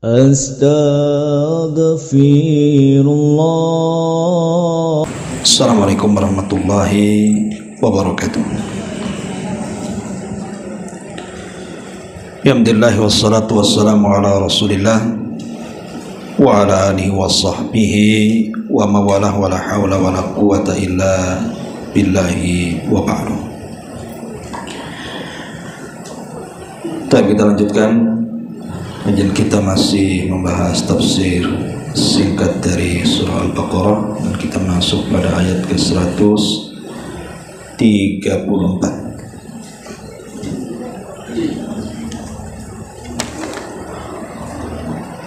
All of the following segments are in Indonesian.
Astaghfirullah. Assalamualaikum warahmatullahi wabarakatuh. Alhamdulillah wassalatu wassalamu ala rasulillah wa ala alihi wa sahbihi wa mawalah wa la hawla wa la quwata illa billahi wa ba'du. Kita lanjutkan kajian kita, masih membahas tafsir singkat dari surah Al-Baqarah, dan kita masuk pada ayat ke-134.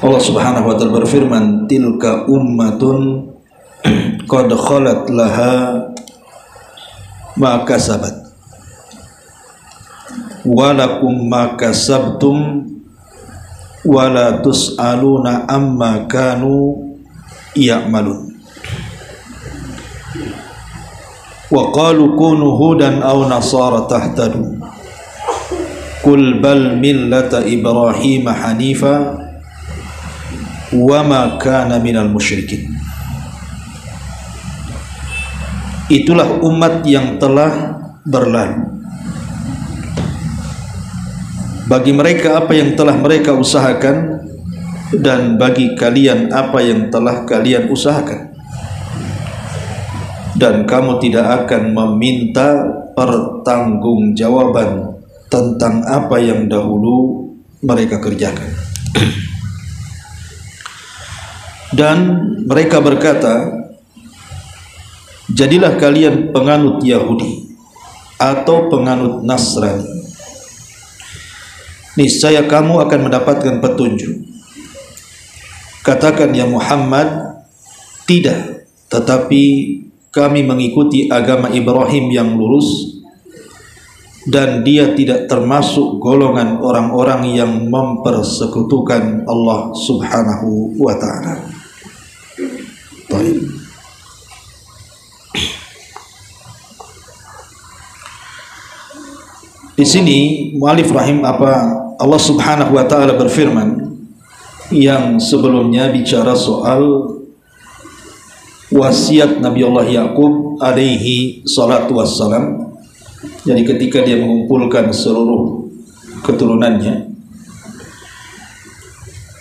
Allah Subhanahu wa ta'ala berfirman, tilka ummatun qad khalat laha ma kasabat walakum ma kasabtum wala tus'aluna amma kanu ya'malun. Wa qalu kunu hudan aw nasara tahtadu qul bal millata ibrahim hanifa wa ma kana minal musyrikin. Itulah umat yang telah berlalu. Bagi mereka apa yang telah mereka usahakan, dan bagi kalian apa yang telah kalian usahakan, dan kamu tidak akan meminta pertanggungjawaban tentang apa yang dahulu mereka kerjakan. Dan mereka berkata, jadilah kalian penganut Yahudi atau penganut Nasrani, niscaya kamu akan mendapatkan petunjuk. Katakan ya Muhammad, tidak, tetapi kami mengikuti agama Ibrahim yang lurus, dan dia tidak termasuk golongan orang-orang yang mempersekutukan Allah Subhanahu wa ta'ala. Di sini mu'alif rahim Allah Subhanahu wa ta'ala berfirman, yang sebelumnya bicara soal wasiat Nabi Allah Yaqub alaihi salatu wassalam. Jadi ketika dia mengumpulkan seluruh keturunannya,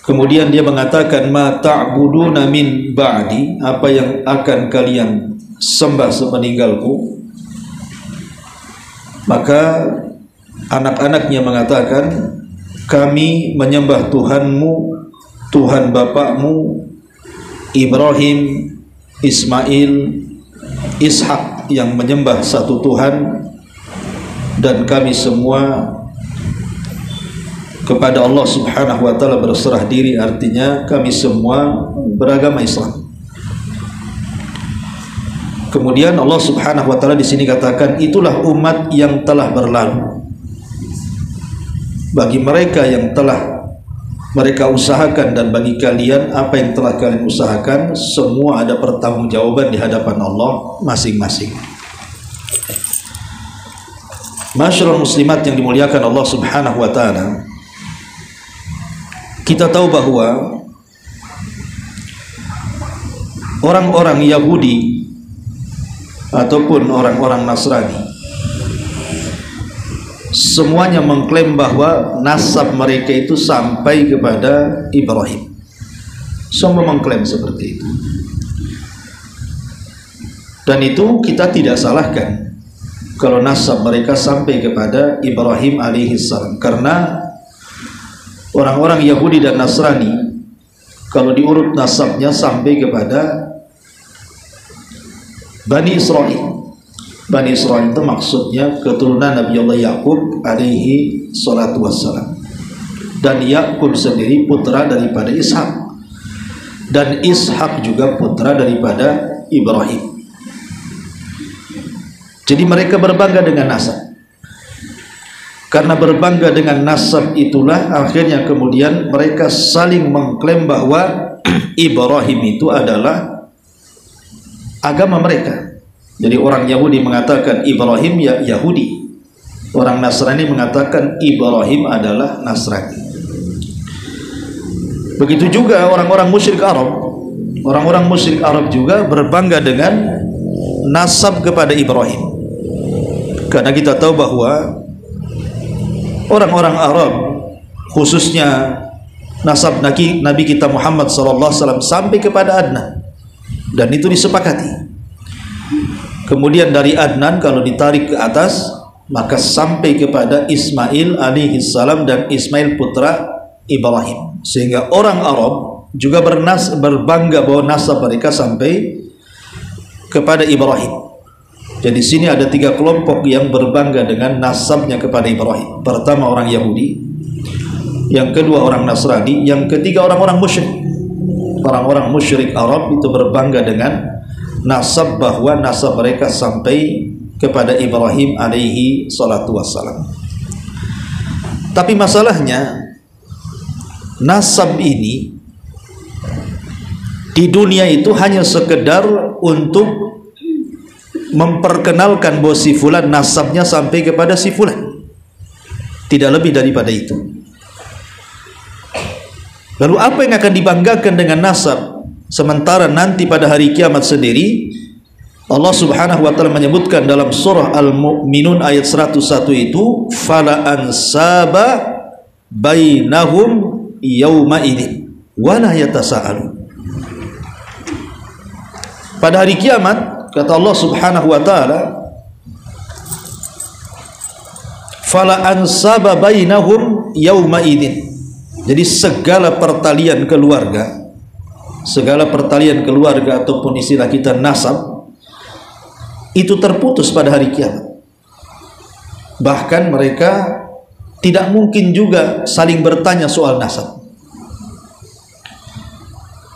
kemudian dia mengatakan, ma ta'buduna min ba'di, apa yang akan kalian sembah sepeninggalku. Maka anak-anaknya mengatakan, kami menyembah Tuhanmu, Tuhan bapakmu Ibrahim, Ismail, Ishak, yang menyembah satu Tuhan, dan kami semua kepada Allah Subhanahu wa ta'ala berserah diri. Artinya kami semua beragama Islam. Kemudian Allah Subhanahu wa ta'ala di sini katakan, itulah umat yang telah berlalu. Bagi mereka yang telah mereka usahakan, dan bagi kalian apa yang telah kalian usahakan, semua ada pertanggungjawaban di hadapan Allah masing-masing. Masyarul muslimat yang dimuliakan Allah Subhanahu wa ta'ala, kita tahu bahwa orang-orang Yahudi ataupun orang-orang Nasrani semuanya mengklaim bahwa nasab mereka itu sampai kepada Ibrahim. Semua mengklaim seperti itu, dan itu kita tidak salahkan kalau nasab mereka sampai kepada Ibrahim alaihissalam, karena orang-orang Yahudi dan Nasrani kalau diurut nasabnya sampai kepada Bani Israel. Bani Israel itu maksudnya keturunan Nabi Allah Yaqub alaihi salatu wassalam, dan Yaqub sendiri putra daripada Ishak, dan Ishak juga putra daripada Ibrahim. Jadi mereka berbangga dengan nasab. Karena berbangga dengan nasab itulah akhirnya kemudian mereka saling mengklaim bahwa Ibrahim itu adalah agama mereka. Jadi orang Yahudi mengatakan Ibrahim ya Yahudi, orang Nasrani mengatakan Ibrahim adalah Nasrani. Begitu juga orang-orang musyrik Arab. Orang-orang musyrik Arab juga berbangga dengan nasab kepada Ibrahim. Karena kita tahu bahwa orang-orang Arab, khususnya nasab Nabi kita Muhammad SAW sampai kepada Adnan, dan itu disepakati. Kemudian dari Adnan kalau ditarik ke atas, maka sampai kepada Ismail alaihissalam dan Ismail putra Ibrahim. Sehingga orang Arab juga berbangga bahwa nasab mereka sampai kepada Ibrahim. Jadi sini ada 3 kelompok yang berbangga dengan nasabnya kepada Ibrahim. Pertama orang Yahudi, yang kedua orang Nasrani, yang ketiga orang-orang musyrik. Orang-orang musyrik Arab itu berbangga dengan nasab, bahwa nasab mereka sampai kepada Ibrahim alaihi salatu wassalam. Tapi masalahnya, nasab ini di dunia itu hanya sekedar untuk memperkenalkan bahwa si fulan nasabnya sampai kepada si fulan, tidak lebih daripada itu. Lalu apa yang akan dibanggakan dengan nasab? Sementara nanti pada hari kiamat sendiri Allah subhanahu wa ta'ala menyebutkan dalam surah Al-Mu'minun ayat 101 itu, fala ansaba bainahum yawma idin wala yatasa'alun. Pada hari kiamat kata Allah subhanahu wa ta'ala, fala ansaba bainahum yawma idin. Jadi segala pertalian keluarga ataupun istilah kita nasab itu terputus pada hari kiamat. Bahkan mereka tidak mungkin juga saling bertanya soal nasab,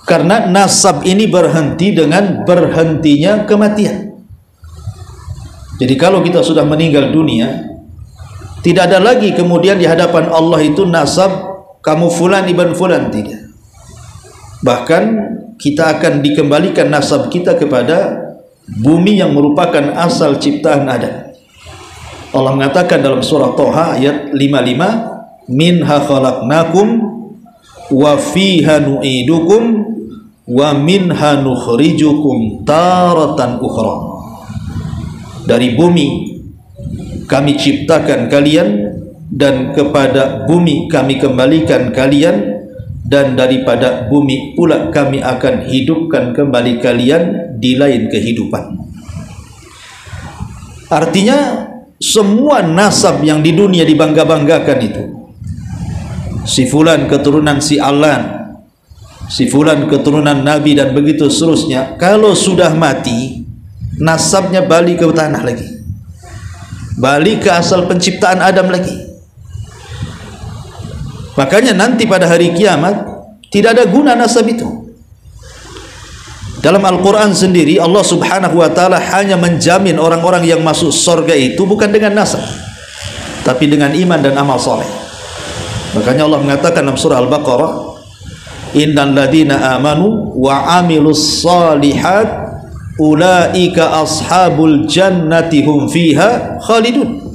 karena nasab ini berhenti dengan berhentinya kematian. Jadi kalau kita sudah meninggal dunia, tidak ada lagi kemudian di hadapan Allah itu nasab kamu fulan ibn fulan, tidak. Bahkan kita akan dikembalikan nasab kita kepada bumi yang merupakan asal ciptaan Adam. Allah mengatakan dalam surah Thaha ayat 55, minha khalaqnakum wa fiha nu'idukum wa minha nukhrijukum taratan ukhra. Dari bumi kami ciptakan kalian, dan kepada bumi kami kembalikan kalian, dan daripada bumi pula kami akan hidupkan kembali kalian di lain kehidupan. Artinya semua nasab yang di dunia dibangga-banggakan itu, si fulan keturunan si Alan, si fulan keturunan Nabi, dan begitu seterusnya, kalau sudah mati nasabnya balik ke tanah lagi, balik ke asal penciptaan Adam lagi. Makanya nanti pada hari kiamat tidak ada guna nasab itu. Dalam Al-Quran sendiri Allah subhanahu wa ta'ala hanya menjamin orang-orang yang masuk surga itu bukan dengan nasab, tapi dengan iman dan amal soleh. Makanya Allah mengatakan dalam surah Al-Baqarah, innal ladina amanu wa amilus salihat ulaika ashabul jannati hum fiha khalidun.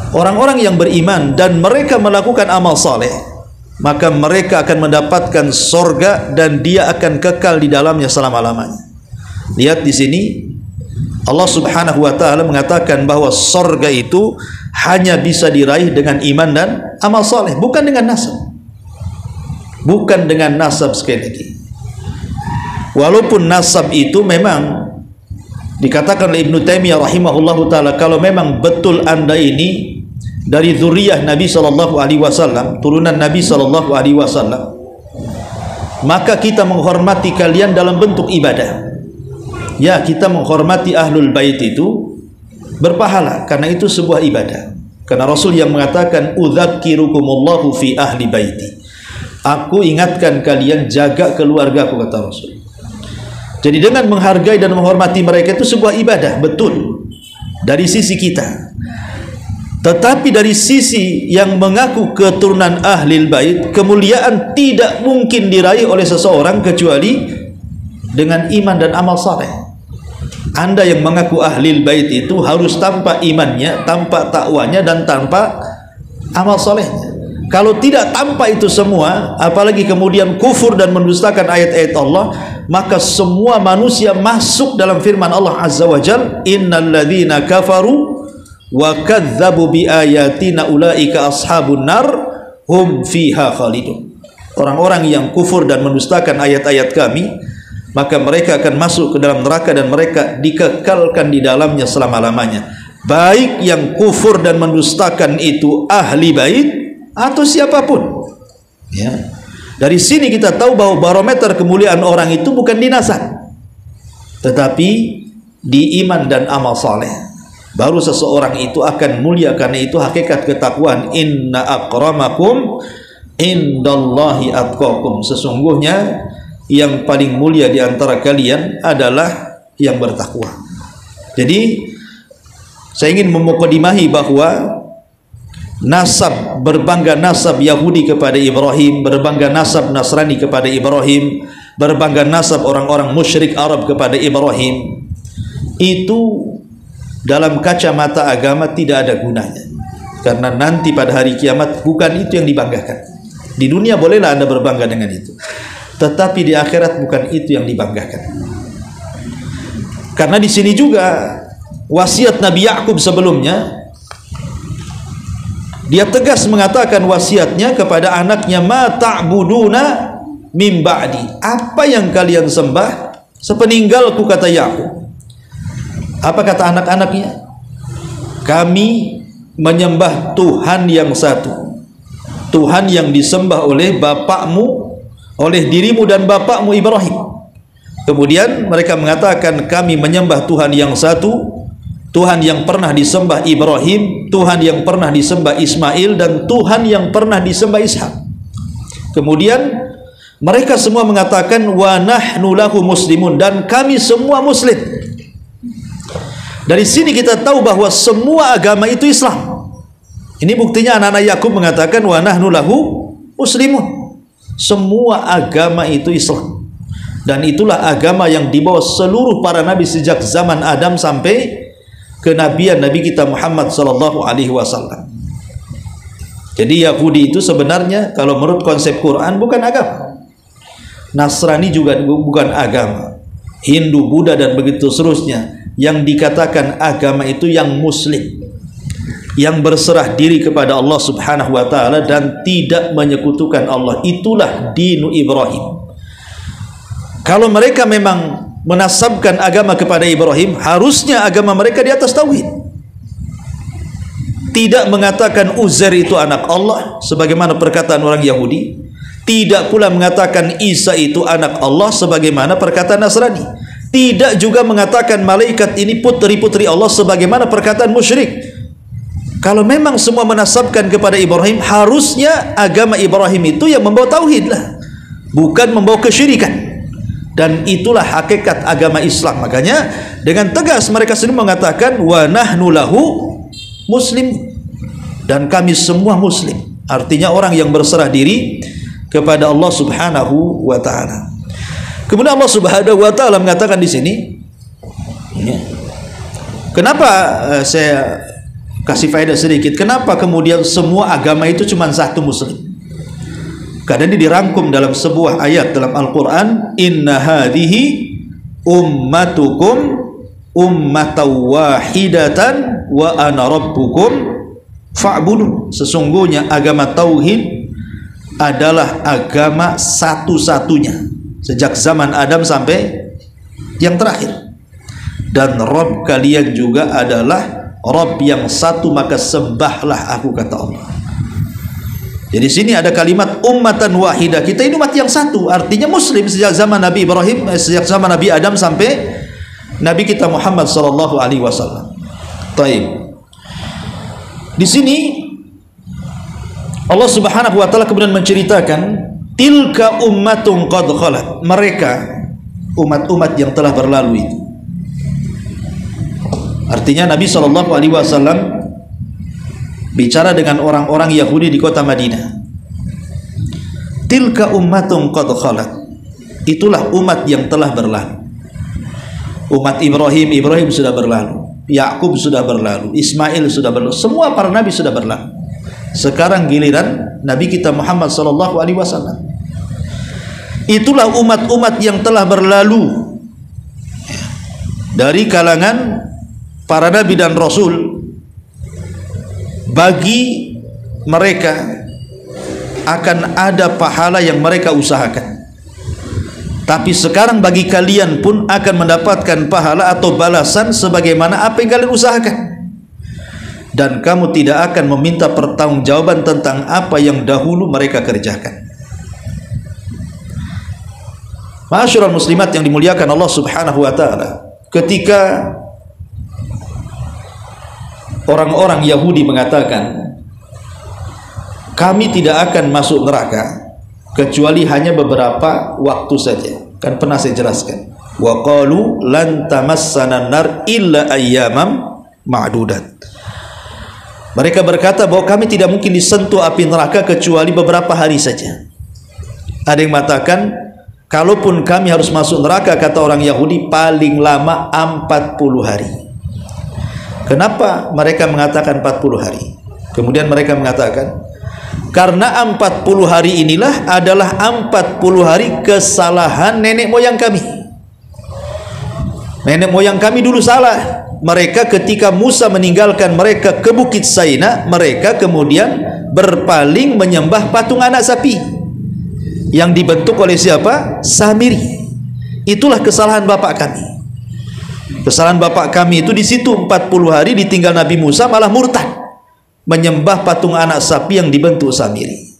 Orang-orang yang beriman dan mereka melakukan amal saleh, maka mereka akan mendapatkan sorga dan dia akan kekal di dalamnya selama-lamanya. Lihat di sini Allah subhanahu wa ta'ala mengatakan bahwa sorga itu hanya bisa diraih dengan iman dan amal saleh, bukan dengan nasab. Bukan dengan nasab, sekali lagi. Walaupun nasab itu memang dikatakan oleh Ibnu Taimiyah rahimahullahu ta'ala, kalau memang betul anda ini dari zuriyah Nabi SAW, turunan Nabi SAW, maka kita menghormati kalian dalam bentuk ibadah. Ya, kita menghormati ahlul bait itu berpahala, karena itu sebuah ibadah. Karena Rasul yang mengatakan udzakirukumullahu fi ahli baiti, aku ingatkan kalian jaga keluargaku, kata Rasul. Jadi dengan menghargai dan menghormati mereka itu sebuah ibadah, betul dari sisi kita. Tetapi dari sisi yang mengaku keturunan ahlil bait, kemuliaan tidak mungkin diraih oleh seseorang kecuali dengan iman dan amal saleh. Anda yang mengaku ahlil bait itu harus tanpa imannya, tanpa takwanya, dan tanpa amal solehnya. Kalau tidak tanpa itu semua, apalagi kemudian kufur dan mendustakan ayat-ayat Allah, maka semua manusia masuk dalam firman Allah Azza wa Jalla, innal ladzina kafaru wa kadzdzabu bi ayatina ulaika ashabun nar hum fiha khalidun. Orang-orang yang kufur dan mendustakan ayat-ayat kami, maka mereka akan masuk ke dalam neraka dan mereka dikekalkan di dalamnya selama-lamanya. Baik yang kufur dan mendustakan itu ahli bait atau siapapun. Ya. Dari sini kita tahu bahwa barometer kemuliaan orang itu bukan di nasab, tetapi di iman dan amal saleh. Baru seseorang itu akan mulia, karena itu hakikat ketakwaan. Inna akramakum indallahi atqakum. Sesungguhnya yang paling mulia di antara kalian adalah yang bertakwa. Jadi saya ingin memukadimahi bahwa nasab, berbangga nasab Yahudi kepada Ibrahim, berbangga nasab Nasrani kepada Ibrahim, berbangga nasab orang-orang musyrik Arab kepada Ibrahim, itu dalam kacamata agama tidak ada gunanya. Karena nanti pada hari kiamat bukan itu yang dibanggakan. Di dunia bolehlah Anda berbangga dengan itu, tetapi di akhirat bukan itu yang dibanggakan. Karena di sini juga wasiat Nabi Yakub sebelumnya, dia tegas mengatakan wasiatnya kepada anaknya, ma ta'buduna mim ba'di. Apa yang kalian sembah sepeninggalku, kata Yakub. Apa kata anak-anaknya? Kami menyembah Tuhan yang satu, Tuhan yang disembah oleh bapakmu, oleh dirimu dan bapakmu Ibrahim. Kemudian mereka mengatakan, kami menyembah Tuhan yang satu, Tuhan yang pernah disembah Ibrahim, Tuhan yang pernah disembah Ismail, dan Tuhan yang pernah disembah Ishak. Kemudian mereka semua mengatakan, wa nahnu lahu muslimun, dan kami semua muslim. Dari sini kita tahu bahwa semua agama itu Islam. Ini buktinya anak-anak Yakub mengatakan, wa nahnu lahu muslimun. Semua agama itu Islam, dan itulah agama yang dibawa seluruh para nabi sejak zaman Adam sampai kenabian Nabi kita Muhammad sallallahu alaihi wasallam. Jadi Yahudi itu sebenarnya kalau menurut konsep Quran bukan agama. Nasrani juga bukan agama. Hindu, Buddha dan begitu seterusnya. Yang dikatakan agama itu yang muslim, yang berserah diri kepada Allah Subhanahu wa taala dan tidak menyekutukan Allah. Itulah dinu Ibrahim. Kalau mereka memang menasabkan agama kepada Ibrahim, harusnya agama mereka di atas tauhid. Tidak mengatakan Uzair itu anak Allah sebagaimana perkataan orang Yahudi, tidak pula mengatakan Isa itu anak Allah sebagaimana perkataan Nasrani, tidak juga mengatakan malaikat ini putri-putri Allah sebagaimana perkataan musyrik. Kalau memang semua menasabkan kepada Ibrahim, harusnya agama Ibrahim itu yang membawa tauhid lah, bukan membawa kesyirikan. Dan itulah hakikat agama Islam. Makanya dengan tegas mereka sendiri mengatakan, wa nahnu lahu muslim, dan kami semua muslim. Artinya orang yang berserah diri kepada Allah Subhanahu wa taala. Kemudian Allah Subhanahu wa taala mengatakan di sini, ya, kenapa saya kasih faedah sedikit, kenapa kemudian semua agama itu cuma satu muslim? Karena ini dirangkum dalam sebuah ayat dalam Al-Quran, inna hadhihi ummatukum ummatan wahidatan wa ana rabbukum fa'budu. Sesungguhnya agama tauhid adalah agama satu-satunya sejak zaman Adam sampai yang terakhir, dan Rabb kalian juga adalah Rabb yang satu, maka sembahlah aku, kata Allah. Jadi sini ada kalimat ummatan wahidah, kita ini umat yang satu, artinya muslim sejak zaman Nabi Ibrahim, sejak zaman Nabi Adam sampai Nabi kita Muhammad sallallahu alaihi wasallam. Taib. Di sini Allah Subhanahu wa taala kemudian menceritakan, tilka ummatun qad khalat, mereka umat-umat yang telah berlalu itu. Artinya Nabi sallallahu alaihi wasallam bicara dengan orang-orang Yahudi di kota Madinah. Tilka ummatun qad khalat, itulah umat yang telah berlalu. Umat Ibrahim sudah berlalu, Yakub sudah berlalu, Ismail sudah berlalu, semua para nabi sudah berlalu. Sekarang giliran Nabi kita Muhammad sallallahu alaihi wasallam. Itulah umat-umat yang telah berlalu dari kalangan para nabi dan rasul. Bagi mereka akan ada pahala yang mereka usahakan. Tapi sekarang bagi kalian pun akan mendapatkan pahala atau balasan sebagaimana apa yang kalian usahakan. Dan kamu tidak akan meminta pertanggungjawaban tentang apa yang dahulu mereka kerjakan. Ma'asyiral muslimat yang dimuliakan Allah Subhanahu wa taala, ketika orang-orang Yahudi mengatakan kami tidak akan masuk neraka kecuali hanya beberapa waktu saja, kan pernah saya jelaskan, wa qalu lan tamassana nar illa ayyamam ma'dudat. Mereka berkata bahwa kami tidak mungkin disentuh api neraka kecuali beberapa hari saja. Ada yang mengatakan kalaupun kami harus masuk neraka, kata orang Yahudi, paling lama 40 hari. Kenapa mereka mengatakan 40 hari? Kemudian mereka mengatakan karena 40 hari inilah adalah 40 hari kesalahan nenek moyang kami. Nenek moyang kami dulu salah. Mereka ketika Musa meninggalkan mereka ke Bukit Saina, mereka kemudian berpaling menyembah patung anak sapi yang dibentuk oleh siapa? Samiri. Itulah kesalahan bapak kami. Kesalahan bapak kami itu di situ 40 hari ditinggal Nabi Musa malah murtad menyembah patung anak sapi yang dibentuk Samiri.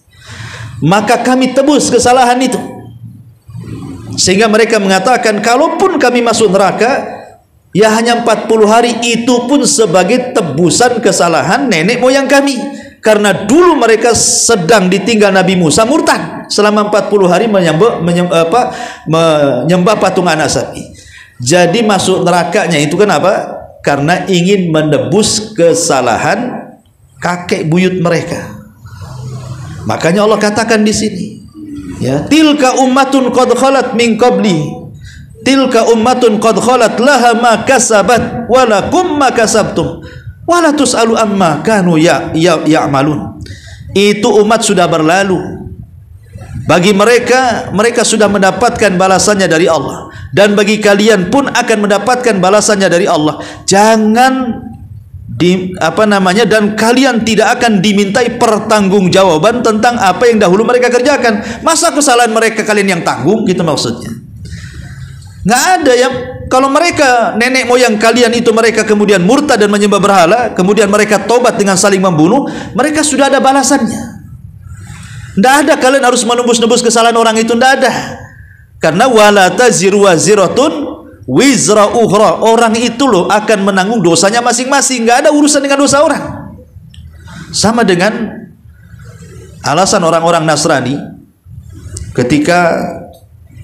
Maka kami tebus kesalahan itu. Sehingga mereka mengatakan kalaupun kami masuk neraka ya hanya 40 hari, itu pun sebagai tebusan kesalahan nenek moyang kami. Karena dulu mereka sedang ditinggal Nabi Musa murtad selama 40 hari menyembah patung anak sapi. Jadi masuk nerakanya itu kenapa? Karena ingin menebus kesalahan kakek buyut mereka. Makanya Allah katakan di sini, ya, tilka ummatun qad khalat min qabli, tilka ummatun qad khalat laha ma kasabat wa lakum ma kasabtum wa la tusalu amma kanu ya'malun. Itu umat sudah berlalu. Bagi mereka, mereka sudah mendapatkan balasannya dari Allah, dan bagi kalian pun akan mendapatkan balasannya dari Allah. Jangan dan kalian tidak akan dimintai pertanggungjawaban tentang apa yang dahulu mereka kerjakan. Masa kesalahan mereka kalian yang tanggung, gitu maksudnya. Nggak ada yang, kalau mereka nenek moyang kalian itu mereka kemudian murtad dan menyembah berhala, kemudian mereka tobat dengan saling membunuh, mereka sudah ada balasannya. Nggak ada kalian harus menebus-nebus kesalahan orang itu, nggak ada. Karena wala taziru waziratun wizra ukhra, orang itu loh akan menanggung dosanya masing-masing, nggak ada urusan dengan dosa orang. Sama dengan alasan orang-orang Nasrani ketika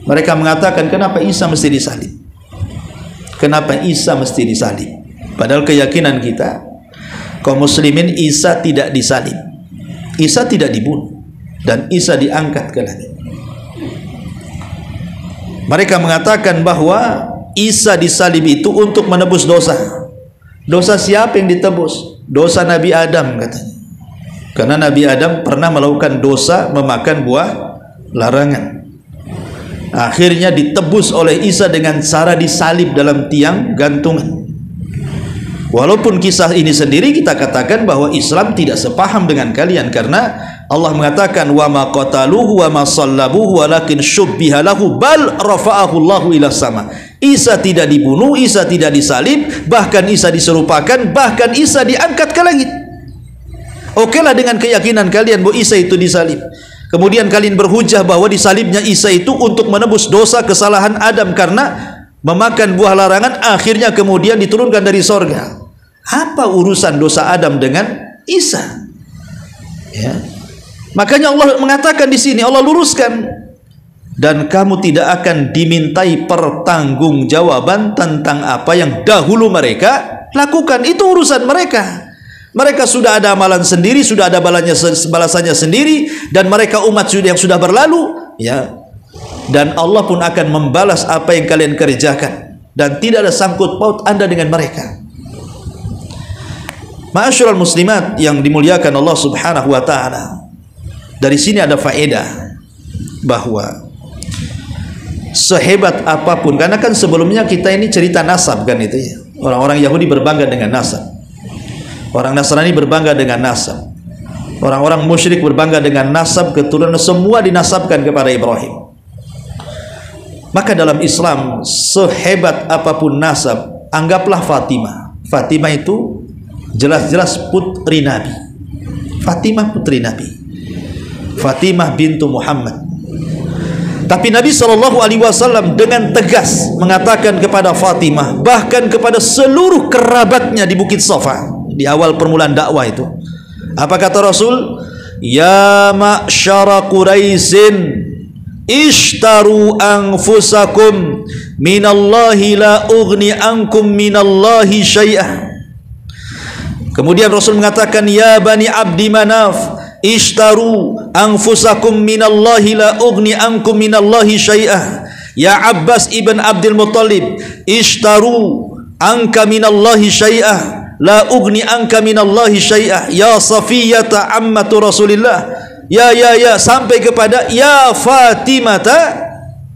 mereka mengatakan kenapa Isa mesti disalib, kenapa Isa mesti disalib, padahal keyakinan kita kaum muslimin Isa tidak disalib, Isa tidak dibunuh, dan Isa diangkat ke langit. Mereka mengatakan bahwa Isa disalib itu untuk menebus dosa. Dosa siapa yang ditebus? Dosa Nabi Adam, katanya. Karena Nabi Adam pernah melakukan dosa memakan buah larangan. Akhirnya ditebus oleh Isa dengan cara disalib dalam tiang gantungan. Walaupun kisah ini sendiri kita katakan bahwa Islam tidak sepaham dengan kalian, karena Allah mengatakan wa ma qataluhu wa ma sallabuhu walakin syubbiha lahu bal rafa'ahu Allahu ila sama. Isa tidak dibunuh, Isa tidak disalib, bahkan Isa diserupakan, bahkan Isa diangkat ke langit. Okelah dengan keyakinan kalian bahwa Isa itu disalib. Kemudian kalian berhujah bahwa disalibnya Isa itu untuk menebus dosa kesalahan Adam karena memakan buah larangan, akhirnya kemudian diturunkan dari sorga. Apa urusan dosa Adam dengan Isa? Ya. Makanya Allah mengatakan di sini, Allah luruskan, dan kamu tidak akan dimintai pertanggungjawaban tentang apa yang dahulu mereka lakukan. Itu urusan mereka. Mereka sudah ada amalan sendiri, sudah ada balasannya sendiri, dan mereka umat yang sudah berlalu, ya. Dan Allah pun akan membalas apa yang kalian kerjakan, dan tidak ada sangkut paut Anda dengan mereka. Ma'asyiral muslimat yang dimuliakan Allah Subhanahu wa taala. Dari sini ada faedah bahwa sehebat apapun, karena kan sebelumnya kita ini cerita nasab kan itu ya. Orang-orang Yahudi berbangga dengan nasab. Orang Nasrani berbangga dengan nasab. Orang-orang musyrik berbangga dengan nasab, keturunan semua dinasabkan kepada Ibrahim. Maka dalam Islam sehebat apapun nasab, anggaplah Fatimah. Fatimah itu jelas-jelas putri Nabi. Fatimah putri Nabi. Fatimah bintu Muhammad. Tapi Nabi SAW dengan tegas mengatakan kepada Fatimah, bahkan kepada seluruh kerabatnya di Bukit Safa, di awal permulaan dakwah itu, apa kata Rasul? Ya ma'syara Quraisyin, ishtaru anfusakum minallahi la ughni ankum minallahi syai'ah. Kemudian Rasul mengatakan, ya Bani Abdi Manaf, ishtaru anfusakum minallahi la ughni ankum minallahi syai'ah. Ya Abbas ibn Abdul Muttalib, ishtaru anka minallahi syai'ah, la ughni anka minallahi syai'ah. Ya Safiyata ammatu Rasulillah, ya sampai kepada ya Fatimata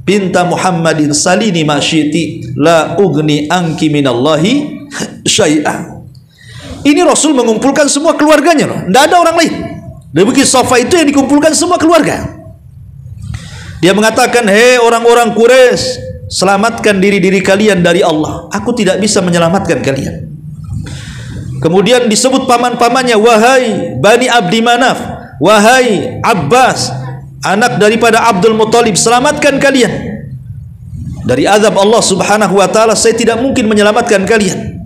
binta Muhammadin salini ma syi'ti la ughni anki minallahi syai'ah. Ini Rasul mengumpulkan semua keluarganya loh, tidak ada orang lain. Di Bukit Safa itu yang dikumpulkan semua keluarga. Dia mengatakan, hei orang-orang Quraisy, selamatkan diri-diri kalian dari Allah. Aku tidak bisa menyelamatkan kalian. Kemudian disebut paman-pamannya, wahai Bani Abdi Manaf, wahai Abbas, anak daripada Abdul Muttalib, selamatkan kalian dari azab Allah Subhanahu wa taala. Saya tidak mungkin menyelamatkan kalian.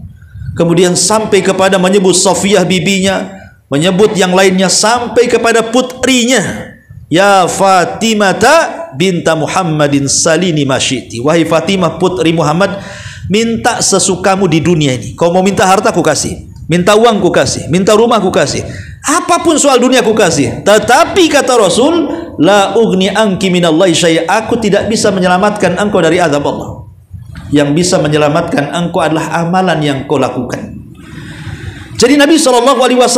Kemudian sampai kepada menyebut Safiyah bibinya, menyebut yang lainnya, sampai kepada putrinya, ya Fatimata binta Muhammadin salini masyiti. Wahai Fatimah putri Muhammad, minta sesukamu di dunia ini. Kau mau minta harta ku kasih, minta uang ku kasih, minta rumah ku kasih, apapun soal dunia ku kasih. Tetapi kata Rasul, la ugni anki minallahi syai'a, aku tidak bisa menyelamatkan engkau dari azab Allah. Yang bisa menyelamatkan engkau adalah amalan yang kau lakukan. Jadi Nabi SAW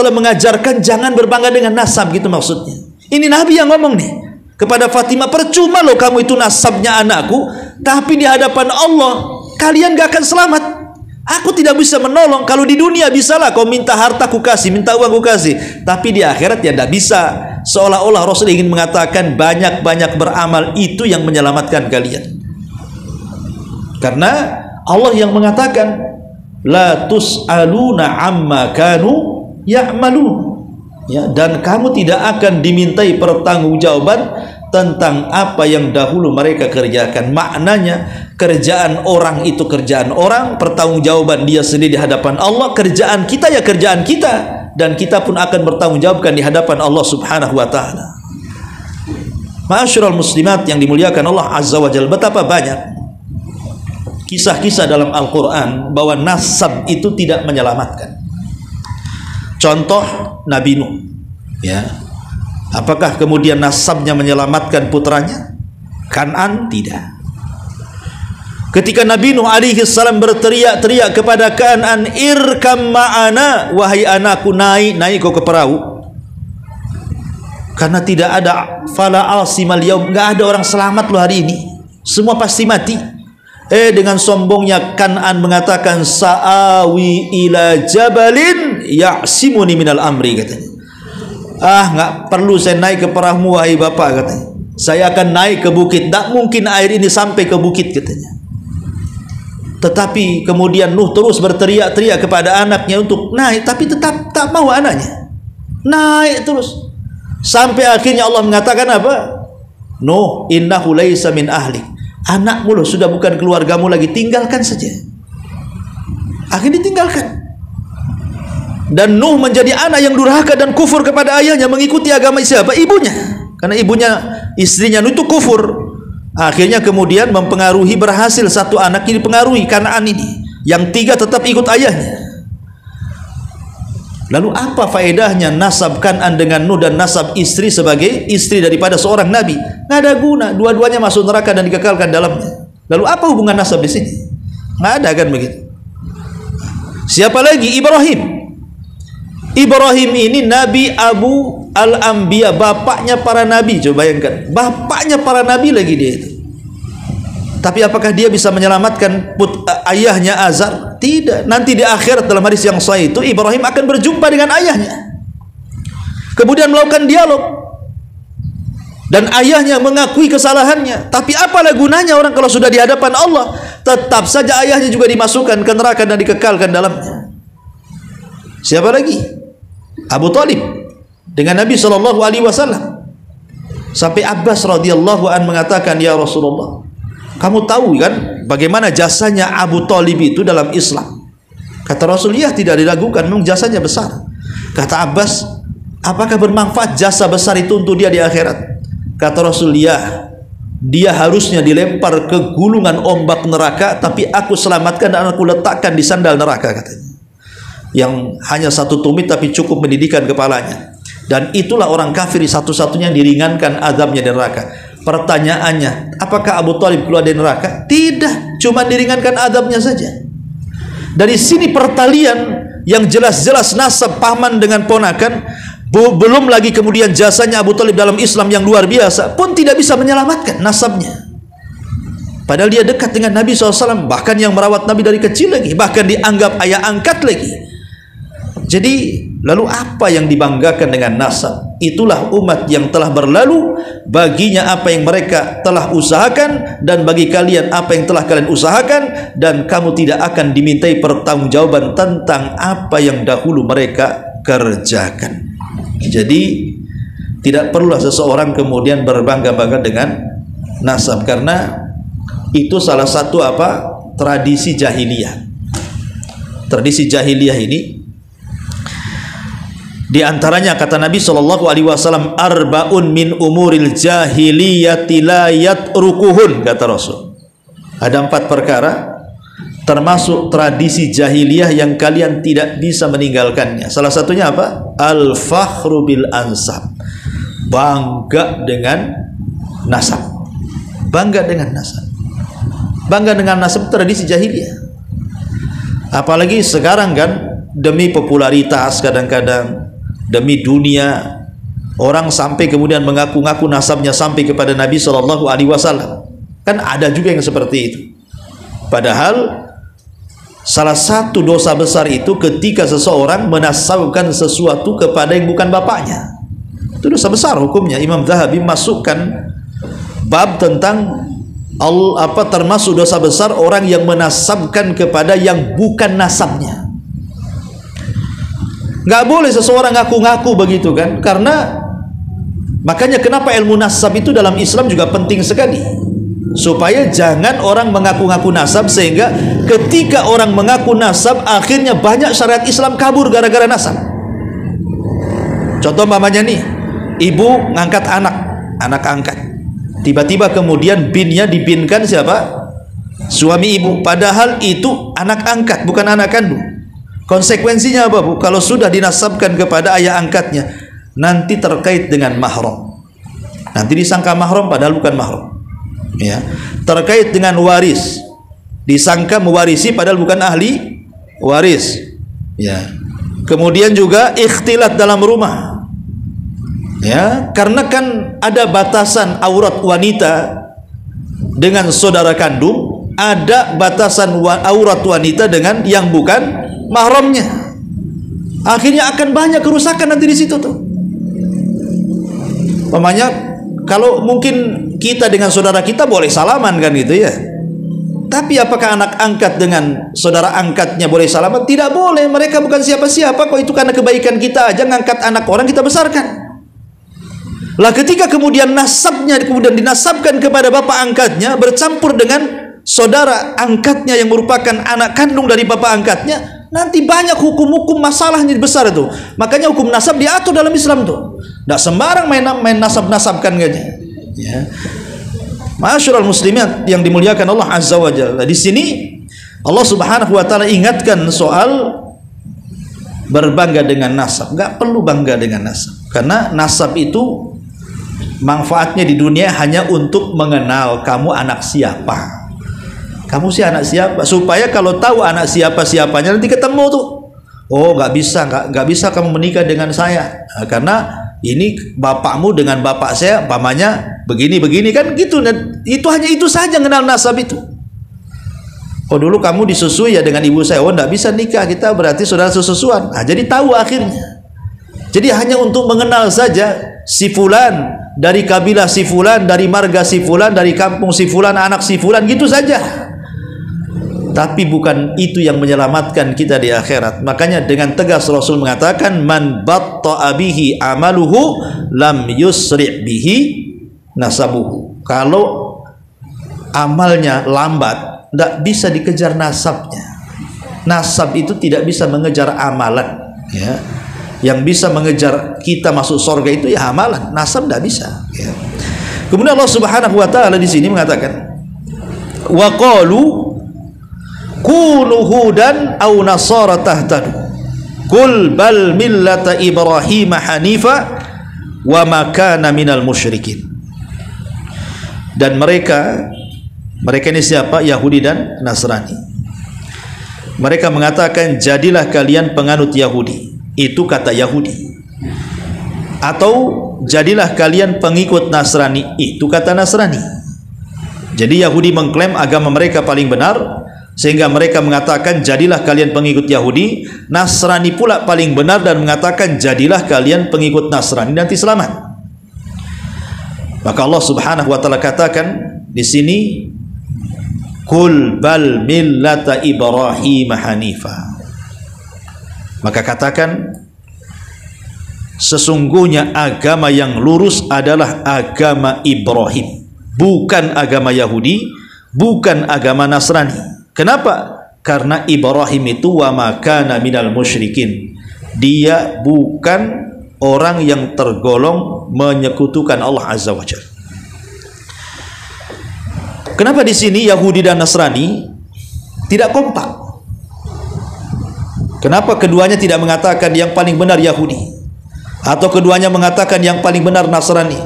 mengajarkan jangan berbangga dengan nasab, gitu maksudnya. Ini Nabi yang ngomong nih kepada Fatimah, percuma loh kamu itu nasabnya anakku, tapi di hadapan Allah kalian gak akan selamat. Aku tidak bisa menolong. Kalau di dunia bisalah kau minta harta ku kasih, minta uang ku kasih, tapi di akhirat ya tidak bisa. Seolah-olah Rasul ingin mengatakan banyak-banyak beramal itu yang menyelamatkan kalian. Karena Allah yang mengatakan, la tus'aluna amma kanu ya'malun, ya, dan kamu tidak akan dimintai pertanggungjawaban tentang apa yang dahulu mereka kerjakan. Maknanya kerjaan orang itu kerjaan orang, pertanggungjawaban dia sendiri di hadapan Allah. Kerjaan kita ya kerjaan kita, dan kita pun akan bertanggungjawabkan di hadapan Allah Subhanahu wa taala. Ma'asyiral muslimat yang dimuliakan Allah Azza wa Jalla, betapa banyak kisah-kisah dalam Al-Quran bahwa nasab itu tidak menyelamatkan. Contoh Nabi Nuh, ya, apakah kemudian nasabnya menyelamatkan putranya? Kan'an tidak. Ketika Nabi Nuh alaihi salam berteriak-teriak kepada Kan'an, irkam ma'ana, wahai anakku, naik kau ke perahu, karena tidak ada fala asimal yaum, nggak ada orang selamat loh hari ini, semua pasti mati. Dengan sombongnya Kan'an mengatakan, sa'awi ila jabalin ya'simuni minal amri, katanya. Nggak perlu saya naik ke perahu wahai bapak, katanya. Saya akan naik ke bukit, tak mungkin air ini sampai ke bukit, katanya. Tetapi kemudian Nuh terus berteriak-teriak kepada anaknya untuk naik, tapi tetap tak mau anaknya naik terus, sampai akhirnya Allah mengatakan apa? Nuh, innahu laisa min ahlik, anakmu loh sudah bukan keluargamu lagi, tinggalkan saja. Akhirnya ditinggalkan. Dan Nuh menjadi anak yang durhaka dan kufur kepada ayahnya, mengikuti agama siapa? Ibunya. Karena ibunya, istrinya Nuh itu kufur. Akhirnya kemudian mempengaruhi, berhasil satu anak ini dipengaruhi, Kan'an ini. Yang tiga tetap ikut ayahnya. Lalu apa faedahnya nasab Kan'an dengan Nuh dan nasab istri sebagai istri daripada seorang nabi? Nggak ada guna, dua-duanya masuk neraka dan dikekalkan dalamnya. Lalu apa hubungan nasab di sini? Nggak ada kan begitu. Siapa lagi? Ibrahim. Ibrahim ini Nabi Abu al-Anbiya, bapaknya para nabi. Coba bayangkan, bapaknya para nabi lagi dia itu. Tapi apakah dia bisa menyelamatkan ayahnya Azar? Tidak. Nanti di akhirat dalam hadis yang sahih itu Ibrahim akan berjumpa dengan ayahnya, kemudian melakukan dialog, dan ayahnya mengakui kesalahannya. Tapi apalah gunanya orang kalau sudah di hadapan Allah? Tetap saja ayahnya juga dimasukkan ke neraka dan dikekalkan dalamnya. Siapa lagi? Abu Talib dengan Nabi SAW. Sampai Abbas radhiyallahu an mengatakan, ya Rasulullah, kamu tahu kan bagaimana jasanya Abu Talib itu dalam Islam? Kata Rasul, ya tidak diragukan, memang jasanya besar. Kata Abbas, apakah bermanfaat jasa besar itu untuk dia di akhirat? Kata Rasul, ya, dia harusnya dilempar ke gulungan ombak neraka, tapi aku selamatkan dan aku letakkan di sandal neraka, katanya, yang hanya satu tumit tapi cukup mendidikan kepalanya. Dan itulah orang kafir satu-satunya yang diringankan azabnya di neraka. Pertanyaannya, apakah Abu Talib keluar dari neraka? Tidak, cuma diringankan azabnya saja. Dari sini pertalian yang jelas-jelas nasab paman dengan ponakan, belum lagi kemudian jasanya Abu Talib dalam Islam yang luar biasa, pun tidak bisa menyelamatkan nasabnya. Padahal dia dekat dengan Nabi SAW, bahkan yang merawat Nabi dari kecil lagi, bahkan dianggap ayah angkat lagi. Jadi lalu apa yang dibanggakan dengan nasab? Itulah umat yang telah berlalu, baginya apa yang mereka telah usahakan, dan bagi kalian apa yang telah kalian usahakan, dan kamu tidak akan dimintai pertanggungjawaban tentang apa yang dahulu mereka kerjakan. Jadi tidak perlulah seseorang kemudian berbangga-bangga dengan nasab, karena itu salah satu tradisi jahiliyah. Tradisi jahiliyah ini di antaranya kata Nabi SAW, arba'un min umuril jahiliyati la yatrukuhun, kata Rasul. Ada 4 perkara termasuk tradisi jahiliyah yang kalian tidak bisa meninggalkannya. Salah satunya apa? Al-fakhru bil ansab, bangga dengan nasab. Bangga dengan nasab. Bangga dengan nasab tradisi jahiliyah. Apalagi sekarang kan, demi popularitas, kadang-kadang demi dunia, orang sampai kemudian mengaku-ngaku nasabnya sampai kepada Nabi SAW. Kan ada juga yang seperti itu. Padahal salah satu dosa besar itu ketika seseorang menasabkan sesuatu kepada yang bukan bapaknya. Itu dosa besar hukumnya. Imam Zahabi masukkan bab tentang termasuk dosa besar orang yang menasabkan kepada yang bukan nasabnya. Nggak boleh seseorang ngaku-ngaku begitu kan, karena makanya kenapa ilmu nasab itu dalam Islam juga penting sekali, supaya jangan orang mengaku-ngaku nasab, sehingga ketika orang mengaku nasab akhirnya banyak syariat Islam kabur gara-gara nasab. Contoh mamanya nih, ibu ngangkat anak angkat, tiba-tiba kemudian binnya dibinkan siapa? Suami ibu, padahal itu anak angkat bukan anak kandung. Konsekuensinya apa, Bu? Kalau sudah dinasabkan kepada ayah angkatnya, nanti terkait dengan mahram. Nanti disangka mahram padahal bukan mahram. Ya. Terkait dengan waris, disangka mewarisi padahal bukan ahli waris. Ya. Kemudian juga ikhtilat dalam rumah. Ya, karena kan ada batasan aurat wanita dengan saudara kandung, ada batasan aurat wanita dengan yang bukan mahramnya. Akhirnya akan banyak kerusakan nanti di situ tuh. Umpamanya kalau mungkin kita dengan saudara kita boleh salaman kan gitu ya. Tapi apakah anak angkat dengan saudara angkatnya boleh salaman? Tidak boleh. Mereka bukan siapa-siapa kok, itu karena kebaikan kita aja ngangkat anak orang kita besarkan. Lah ketika kemudian nasabnya kemudian dinasabkan kepada bapak angkatnya bercampur dengan saudara angkatnya yang merupakan anak kandung dari bapak angkatnya, nanti banyak hukum-hukum masalahnya besar itu. Makanya hukum nasab diatur dalam Islam tuh. Nggak sembarang main nasab-nasabkan aja. Ya. Ma'asyiral muslimin yang dimuliakan Allah Azza wa Jalla. Di sini Allah Subhanahu wa taala ingatkan soal berbangga dengan nasab. Nggak perlu bangga dengan nasab. Karena nasab itu manfaatnya di dunia hanya untuk mengenal kamu anak siapa. Kamu sih anak siapa? Supaya kalau tahu anak siapa-siapanya nanti ketemu tuh. Oh, nggak bisa kamu menikah dengan saya, karena ini bapakmu dengan bapak saya, pamannya begini kan gitu. Dan itu hanya itu saja kenal nasab itu. Oh, dulu kamu disusui ya dengan ibu saya. Oh, nggak bisa nikah, kita berarti saudara sesusuan. Nah, jadi tahu akhirnya. Jadi hanya untuk mengenal saja si fulan dari kabilah si fulan, dari marga si fulan, dari kampung si fulan, anak si fulan, gitu saja. Tapi bukan itu yang menyelamatkan kita di akhirat. Makanya dengan tegas Rasul mengatakan, man batta'a bihi amaluhu lam yusri' bihi nasabuhu. Kalau amalnya lambat, tidak bisa dikejar nasabnya. Nasab itu tidak bisa mengejar amalan, ya. Yang bisa mengejar kita masuk surga itu ya amalan, nasab tidak bisa, ya. Kemudian Allah Subhanahu wa taala di sini mengatakan, wa qalu kunu hudan aw nasara tahtadu qul bal millata Ibrahim hanifa wa ma kana minal musyrikin. Dan mereka ini siapa? Yahudi dan Nasrani. Mereka mengatakan, jadilah kalian penganut Yahudi. Itu kata Yahudi. Atau jadilah kalian pengikut Nasrani. Itu kata Nasrani. Jadi Yahudi mengklaim agama mereka paling benar, sehingga mereka mengatakan jadilah kalian pengikut Yahudi. Nasrani pula paling benar dan mengatakan jadilah kalian pengikut Nasrani, nanti selamat. Maka Allah Subhanahu wa taala katakan di sini, qul bal millata Ibrahim hanifa. Maka katakan, sesungguhnya agama yang lurus adalah agama Ibrahim, bukan agama Yahudi, bukan agama Nasrani. Kenapa? Karena Ibrahim itu wa ma kana minal musyrikin. Dia bukan orang yang tergolong menyekutukan Allah Azza wa Jalla. Kenapa di sini Yahudi dan Nasrani tidak kompak? Kenapa keduanya tidak mengatakan yang paling benar Yahudi, atau keduanya mengatakan yang paling benar Nasrani?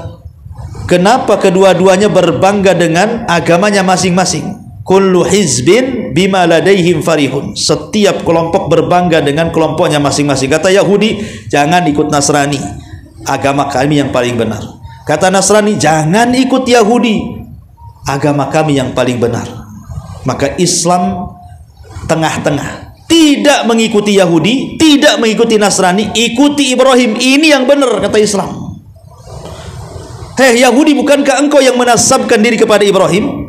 Kenapa kedua-duanya berbangga dengan agamanya masing-masing? Kullu hizbin bima ladaihim farihun. Setiap kelompok berbangga dengan kelompoknya masing-masing. Kata Yahudi, jangan ikut Nasrani, agama kami yang paling benar. Kata Nasrani, jangan ikut Yahudi, agama kami yang paling benar. Maka Islam tengah-tengah, tidak mengikuti Yahudi, tidak mengikuti Nasrani, ikuti Ibrahim. Ini yang benar, kata Islam. Hei Yahudi, bukankah engkau yang menasabkan diri kepada Ibrahim?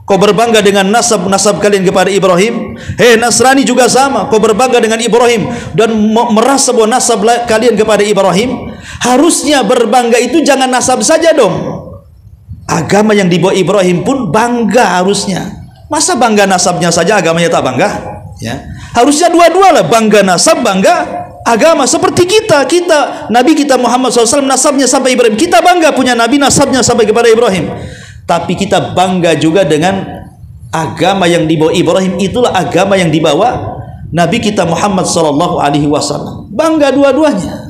Kau berbangga dengan nasab kalian kepada Ibrahim. Hei Nasrani juga sama, kau berbangga dengan Ibrahim dan merasa bahwa nasab kalian kepada Ibrahim. Harusnya berbangga itu jangan nasab saja dong. Agama yang dibawa Ibrahim pun bangga harusnya. Masa bangga nasabnya saja, agamanya tak bangga? Ya, harusnya dua-dualah, bangga nasab, bangga agama. Seperti kita Nabi kita Muhammad SAW nasabnya sampai Ibrahim. Kita bangga punya Nabi nasabnya sampai kepada Ibrahim. Tapi kita bangga juga dengan agama yang dibawa Ibrahim. Itulah agama yang dibawa Nabi kita Muhammad SAW. Bangga dua-duanya.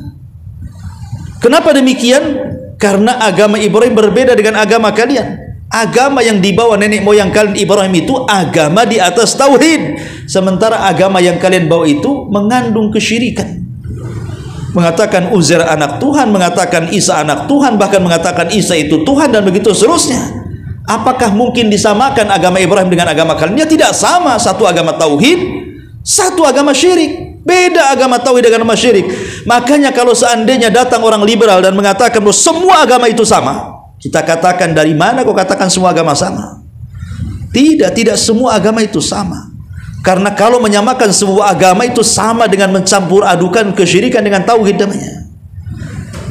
Kenapa demikian? Karena agama Ibrahim berbeda dengan agama kalian. Agama yang dibawa nenek moyang kalian Ibrahim itu agama di atas tauhid. Sementara agama yang kalian bawa itu mengandung kesyirikan. Mengatakan Uzair anak Tuhan, mengatakan Isa anak Tuhan, bahkan mengatakan Isa itu Tuhan, dan begitu seterusnya. Apakah mungkin disamakan agama Ibrahim dengan agama kalian? Ya tidak sama. Satu agama tauhid, satu agama syirik. Beda agama tauhid dengan agama syirik. Makanya kalau seandainya datang orang liberal dan mengatakan bahwa semua agama itu sama, kita katakan, dari mana kau katakan semua agama sama? Tidak semua agama itu sama. Karena kalau menyamakan semua agama itu sama dengan mencampur adukan kesyirikan dengan tauhid namanya.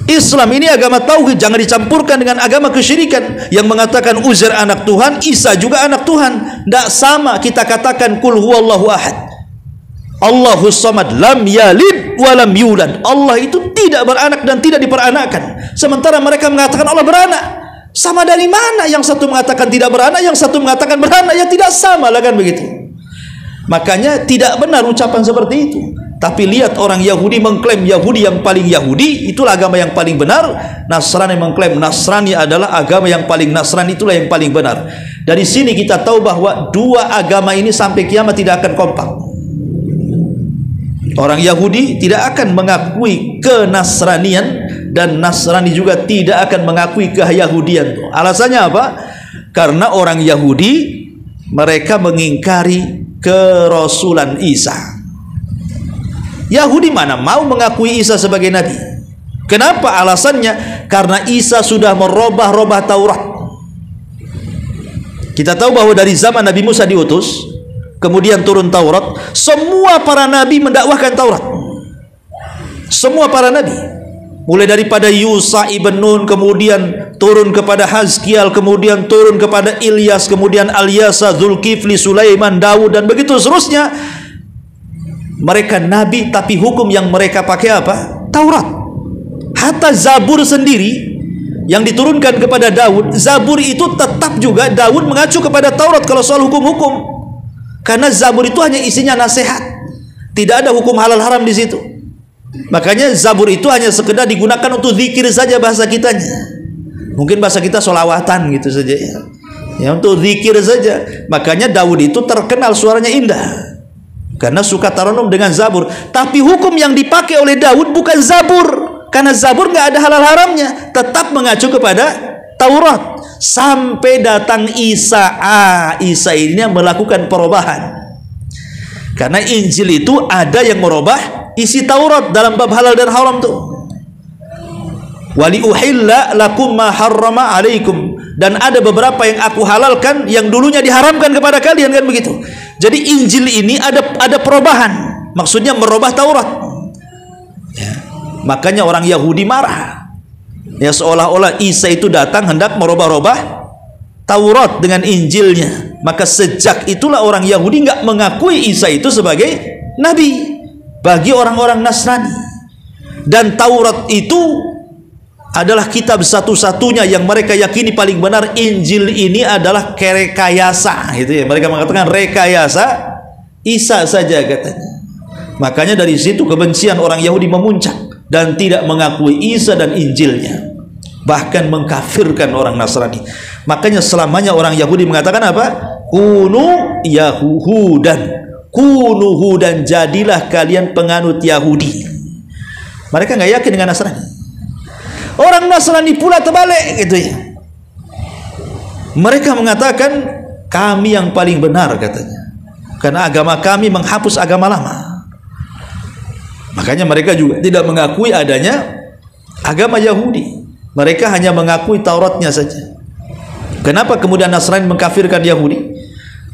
Islam ini agama tauhid, jangan dicampurkan dengan agama kesyirikan yang mengatakan Uzair anak Tuhan, Isa juga anak Tuhan. Tidak sama. Kita katakan kul huwallahu ahad, Allahus samad, lam yalid wa lam yulad. Allah itu tidak beranak dan tidak diperanakkan. Sementara mereka mengatakan Allah beranak. Sama dari mana? Yang satu mengatakan tidak beranak, yang satu mengatakan beranak. Ya tidak sama lah kan begitu. Makanya tidak benar ucapan seperti itu. Tapi lihat orang Yahudi mengklaim Yahudi yang paling Yahudi, itulah agama yang paling benar. Nasrani mengklaim Nasrani adalah agama yang paling Nasrani, itulah yang paling benar. Dari sini kita tahu bahwa dua agama ini sampai kiamat tidak akan kompak. Orang Yahudi tidak akan mengakui kenasranian, dan Nasrani juga tidak akan mengakui keyahudian. Alasannya apa? Karena orang Yahudi mereka mengingkari kerasulan Isa. Yahudi mana mau mengakui Isa sebagai nabi? Kenapa? Alasannya karena Isa sudah merubah-rubah Taurat. Kita tahu bahwa dari zaman Nabi Musa diutus, kemudian turun Taurat, semua para nabi mendakwahkan Taurat. Semua para nabi, mulai daripada Yusa ibn Nun, kemudian turun kepada Hazkiel, kemudian turun kepada Ilyas, kemudian Alyasa, Zulkifli, Sulaiman, Daud, dan begitu seterusnya. Mereka nabi, tapi hukum yang mereka pakai apa? Taurat. Hatta Zabur sendiri yang diturunkan kepada Daud, Zabur itu tetap juga Daud mengacu kepada Taurat kalau soal hukum-hukum. Karena Zabur itu hanya isinya nasihat, tidak ada hukum halal haram di situ. Makanya Zabur itu hanya sekedar digunakan untuk zikir saja bahasa kitanya. Mungkin bahasa kita solawatan gitu saja ya. Ya, untuk zikir saja. Makanya Daud itu terkenal suaranya indah karena suka taranum dengan Zabur. Tapi hukum yang dipakai oleh Daud bukan Zabur, karena Zabur nggak ada halal haramnya, tetap mengacu kepada Taurat. Sampai datang Isa. Isa ini yang melakukan perubahan. Karena Injil itu ada yang merubah isi Taurat dalam bab halal dan haram tuh. Wali uhilla lakum ma harrama alaikum, dan ada beberapa yang aku halalkan yang dulunya diharamkan kepada kalian, kan begitu. Jadi Injil ini ada perubahan, maksudnya merubah Taurat ya. Makanya orang Yahudi marah ya, seolah-olah Isa itu datang hendak merubah-rubah Taurat dengan Injilnya. Maka sejak itulah orang Yahudi nggak mengakui Isa itu sebagai nabi bagi orang-orang Nasrani. Dan Taurat itu adalah kitab satu-satunya yang mereka yakini paling benar. Injil ini adalah rekayasa, gitu ya. Mereka mengatakan rekayasa Isa saja katanya. Makanya dari situ kebencian orang Yahudi memuncak dan tidak mengakui Isa dan Injilnya, bahkan mengkafirkan orang Nasrani. Makanya selamanya orang Yahudi mengatakan apa? Kunu Yahudan, kunu hudan, jadilah kalian penganut Yahudi. Mereka nggak yakin dengan Nasrani. Orang Nasrani pula terbalik gitu ya. Mereka mengatakan kami yang paling benar katanya, karena agama kami menghapus agama lama. Makanya mereka juga tidak mengakui adanya agama Yahudi. Mereka hanya mengakui Tauratnya saja. Kenapa kemudian Nasrani mengkafirkan Yahudi?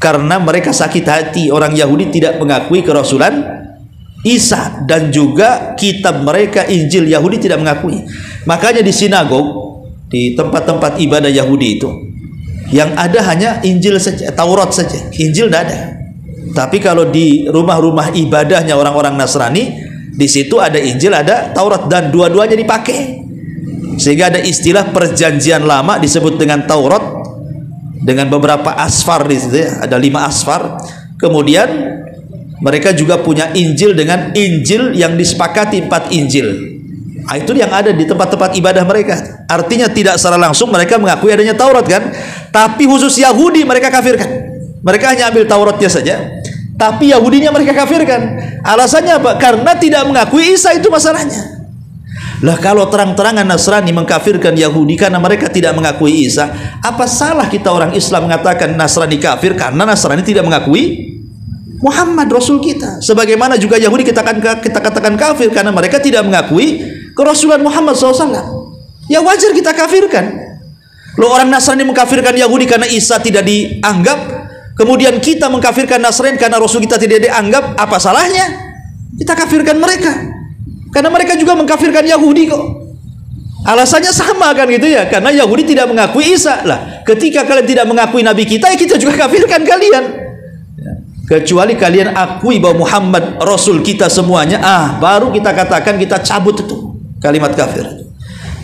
Karena mereka sakit hati orang Yahudi tidak mengakui kerasulan Isa, dan juga kitab mereka Injil Yahudi tidak mengakui. Makanya di sinagog, di tempat-tempat ibadah Yahudi itu yang ada hanya Injil saja, Taurat saja, Injil tidak ada. Tapi kalau di rumah-rumah ibadahnya orang-orang Nasrani, di situ ada Injil, ada Taurat, dan dua-duanya dipakai. Sehingga ada istilah perjanjian lama disebut dengan Taurat dengan beberapa asfar di situ ya, ada 5 asfar. Kemudian mereka juga punya Injil dengan Injil yang disepakati 4 Injil. Nah, itu yang ada di tempat-tempat ibadah mereka. Artinya tidak secara langsung mereka mengakui adanya Taurat kan. Tapi khusus Yahudi mereka kafirkan. Mereka hanya ambil Tauratnya saja, tapi Yahudinya mereka kafirkan. Alasannya apa? Karena tidak mengakui Isa, itu masalahnya. Lah kalau terang-terangan Nasrani mengkafirkan Yahudi karena mereka tidak mengakui Isa, apa salah kita orang Islam mengatakan Nasrani kafir karena Nasrani tidak mengakui Muhammad Rasul kita? Sebagaimana juga Yahudi kita katakan kafir karena mereka tidak mengakui kerasulan Muhammad SAW. Ya wajar kita kafirkan. Lo orang Nasrani mengkafirkan Yahudi karena Isa tidak dianggap, kemudian kita mengkafirkan Nasrani karena Rasul kita tidak dianggap, apa salahnya? Kita kafirkan mereka karena mereka juga mengkafirkan Yahudi kok. Alasannya sama kan gitu ya, karena Yahudi tidak mengakui Isa. Lah ketika kalian tidak mengakui Nabi kita, ya kita juga kafirkan kalian. Kecuali kalian akui bahwa Muhammad Rasul kita semuanya, baru kita katakan kita cabut itu kalimat kafir.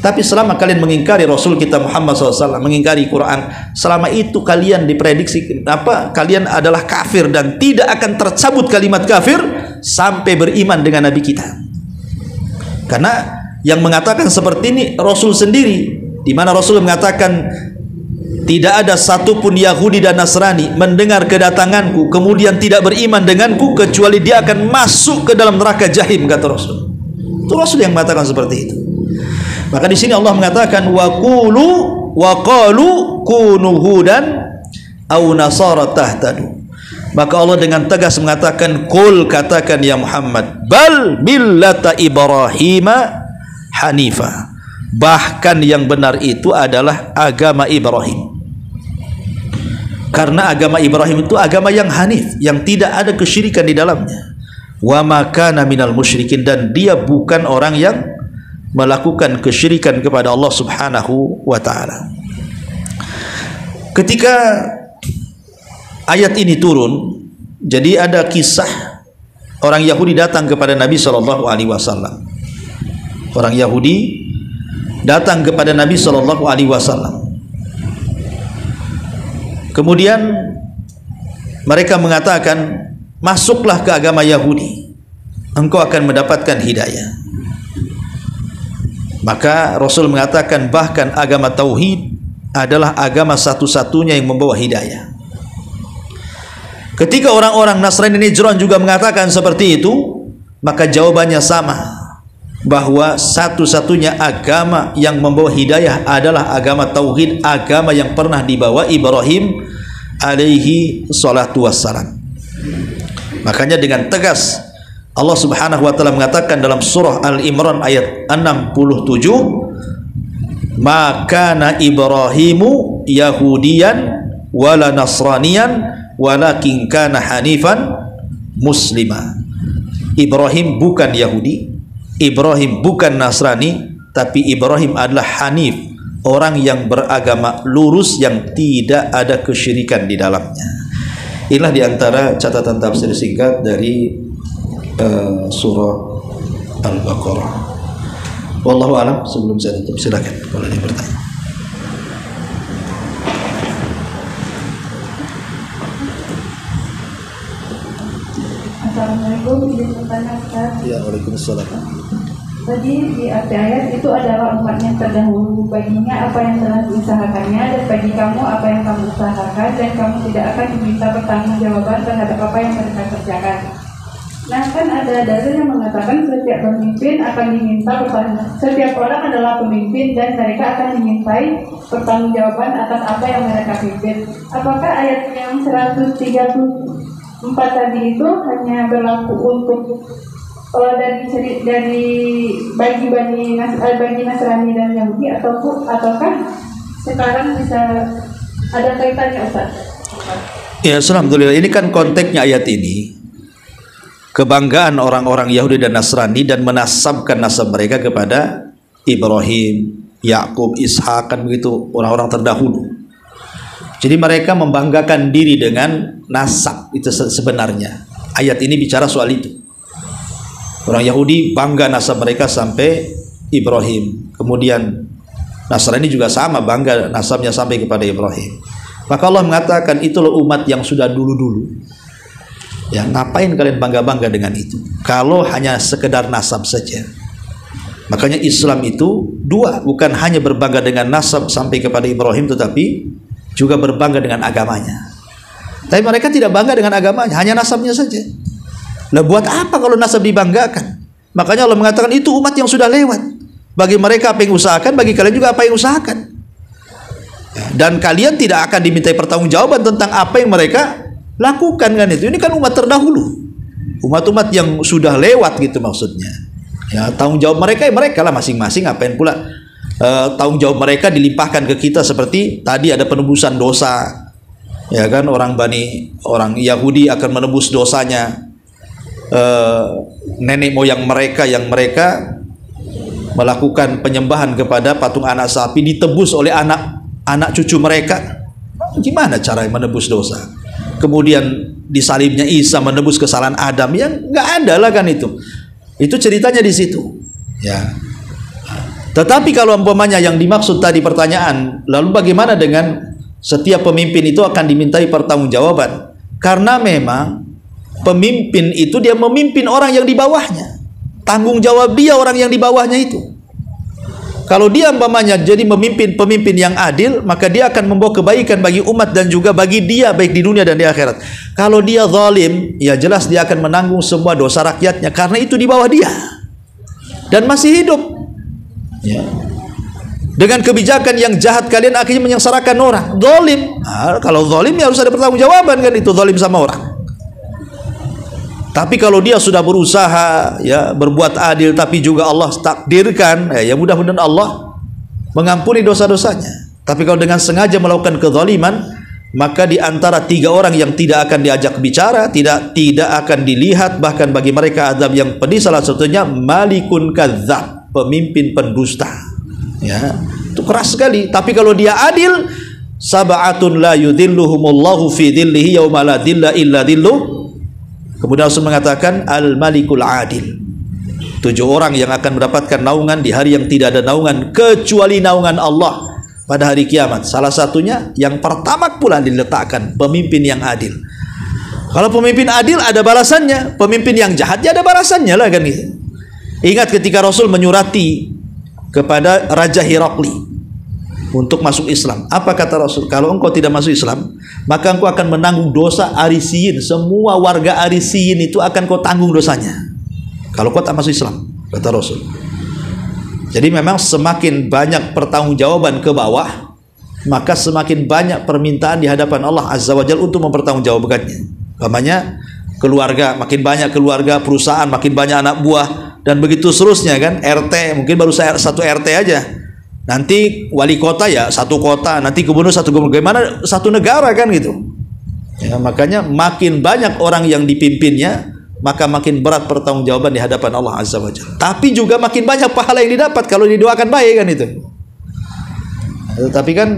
Tapi selama kalian mengingkari Rasul kita Muhammad SAW, mengingkari Quran, selama itu kalian diprediksi kalian adalah kafir dan tidak akan tercabut kalimat kafir sampai beriman dengan Nabi kita. Karena yang mengatakan seperti ini Rasul sendiri, di mana Rasul mengatakan tidak ada satupun Yahudi dan Nasrani mendengar kedatanganku kemudian tidak beriman denganku kecuali dia akan masuk ke dalam neraka jahim, kata Rasul. Itu Rasul yang mengatakan seperti itu. Maka di sini Allah mengatakan wa qalu kunu hudan aw nasara tahtadu. Maka Allah dengan tegas mengatakan, qul, katakan ya Muhammad, bal millata Ibrahima hanifa. Bahkan yang benar itu adalah agama Ibrahim. Karena agama Ibrahim itu agama yang hanif, yang tidak ada kesyirikan di dalamnya. Wa ma kana minal musyrikin, dan dia bukan orang yang melakukan kesyirikan kepada Allah Subhanahu wa taala. Ketika ayat ini turun, jadi ada kisah orang Yahudi datang kepada Nabi sallallahu alaihi wasallam. Orang Yahudi datang kepada Nabi sallallahu alaihi wasallam. Kemudian mereka mengatakan, masuklah ke agama Yahudi, engkau akan mendapatkan hidayah. Maka Rasul mengatakan bahkan agama tauhid adalah agama satu-satunya yang membawa hidayah. Ketika orang-orang Nasrani Najran juga mengatakan seperti itu, maka jawabannya sama, bahwa satu-satunya agama yang membawa hidayah adalah agama tauhid, agama yang pernah dibawa Ibrahim alaihi salatu wassalam. Makanya dengan tegas Allah Subhanahu wa taala mengatakan dalam surah Al-Imran ayat 67, maka na Ibrahimu Yahudiyan wala Nasraniyan walakin kana hanifan muslima. Ibrahim bukan Yahudi, Ibrahim bukan Nasrani, tapi Ibrahim adalah hanif, orang yang beragama lurus yang tidak ada kesyirikan di dalamnya. Inilah diantara catatan tafsir singkat dari surah Al-Baqarah. Wallahu a'lam. Sebelum saya tutup, silakan kalau ada yang bertanya. Assalamualaikum, izin bertanya Ustaz. Ya, waalaikumsalam. Tadi di akhir ayat itu adalah umat yang terdahulu, baginya apa yang telah diusahakannya, dan bagi kamu apa yang kamu usahakan, dan kamu tidak akan diminta pertanggungjawaban terhadap apa yang mereka kerjakan. Nah, kan ada dalil yang mengatakan setiap pemimpin akan diminta setiap orang adalah pemimpin dan mereka akan dimintai pertanggungjawaban atas apa yang mereka pimpin. Apakah ayat yang 134 tadi itu hanya berlaku untuk dari bagi Nasrani dan Yahudi, ataukah sekarang bisa ada kaitannya, Ustaz? Ya, alhamdulillah. Ini kan konteksnya ayat ini, kebanggaan orang-orang Yahudi dan Nasrani dan menasabkan nasab mereka kepada Ibrahim, Yakub, Ishak, kan begitu, orang-orang terdahulu. Jadi mereka membanggakan diri dengan nasab itu sebenarnya. Ayat ini bicara soal itu. Orang Yahudi bangga nasab mereka sampai Ibrahim. Kemudian Nasrani juga sama, bangga nasabnya sampai kepada Ibrahim. Maka Allah mengatakan itulah umat yang sudah dulu-dulu. Ya, ngapain kalian bangga-bangga dengan itu? Kalau hanya sekedar nasab saja. Makanya Islam itu dua, bukan hanya berbangga dengan nasab sampai kepada Ibrahim, tetapi juga berbangga dengan agamanya. Tapi mereka tidak bangga dengan agamanya, hanya nasabnya saja. Lah buat apa kalau nasab dibanggakan? Makanya Allah mengatakan itu umat yang sudah lewat. Bagi mereka apa yang usahakan, bagi kalian juga apa yang usahakan. Dan kalian tidak akan dimintai pertanggungjawaban tentang apa yang mereka lakukan, kan itu. Ini kan umat terdahulu, umat-umat yang sudah lewat gitu maksudnya. Ya, tanggung jawab mereka ya mereka lah masing-masing. Ngapain pula tanggung jawab mereka dilimpahkan ke kita seperti tadi ada penebusan dosa. Ya kan, orang Yahudi akan menebus dosanya nenek moyang mereka yang mereka melakukan penyembahan kepada patung anak sapi, ditebus oleh anak cucu mereka. Gimana cara menebus dosa? Kemudian disalibnya Isa menebus kesalahan Adam, yang nggak ada lah kan itu ceritanya di situ ya. Tetapi kalau umpamanya yang dimaksud tadi pertanyaan, lalu bagaimana dengan setiap pemimpin itu akan dimintai pertanggungjawaban? Karena memang pemimpin itu dia memimpin orang yang di bawahnya, tanggung jawab dia orang yang di bawahnya itu. Kalau dia umpamanya jadi pemimpin yang adil, maka dia akan membawa kebaikan bagi umat dan juga bagi dia baik di dunia dan di akhirat. Kalau dia zalim, ya jelas dia akan menanggung semua dosa rakyatnya karena itu di bawah dia dan masih hidup. Ya. Dengan kebijakan yang jahat kalian akhirnya menyengsarakan orang. Zalim. Nah, kalau zalim ya harus ada pertanggungjawaban kan, itu zalim sama orang. Tapi kalau dia sudah berusaha ya berbuat adil, tapi juga Allah takdirkan ya mudah-mudahan Allah mengampuni dosa-dosanya. Tapi kalau dengan sengaja melakukan kezaliman, maka di antara 3 orang yang tidak akan diajak bicara, tidak akan dilihat, bahkan bagi mereka azab yang pedih, salah satunya malikun kadzab, pemimpin pendusta. Ya, itu keras sekali. Tapi kalau dia adil, sab'atun la yudhilluhumullahu fi dhillihi yauma la dhilla illa dhilluh. Kemudian Rasul mengatakan al-malikul adil, 7 orang yang akan mendapatkan naungan di hari yang tidak ada naungan kecuali naungan Allah pada hari kiamat. Salah satunya yang pertama pula diletakkan pemimpin yang adil. Kalau pemimpin adil ada balasannya, pemimpin yang jahat ya ada balasannya lah kan gitu. Ingat ketika Rasul menyurati kepada Raja Herakli untuk masuk Islam, apa kata Rasul? Kalau engkau tidak masuk Islam, maka engkau akan menanggung dosa Arisiyin. Semua warga Arisiyin itu akan kau tanggung dosanya kalau kau tak masuk Islam, kata Rasul. Jadi memang semakin banyak pertanggungjawaban ke bawah, maka semakin banyak permintaan di hadapan Allah Azza wa Jalla untuk mempertanggungjawabkannya. Umpamanya keluarga, makin banyak keluarga, perusahaan makin banyak anak buah, dan begitu seterusnya kan. RT mungkin baru satu RT aja, nanti wali kota ya satu kota, nanti gubernur satu gubernur, bagaimana satu negara kan gitu ya. Makanya makin banyak orang yang dipimpinnya, maka makin berat pertanggungjawaban di hadapan Allah Azza wa Jalla. Tapi juga makin banyak pahala yang didapat kalau didoakan baik kan itu. Tapi kan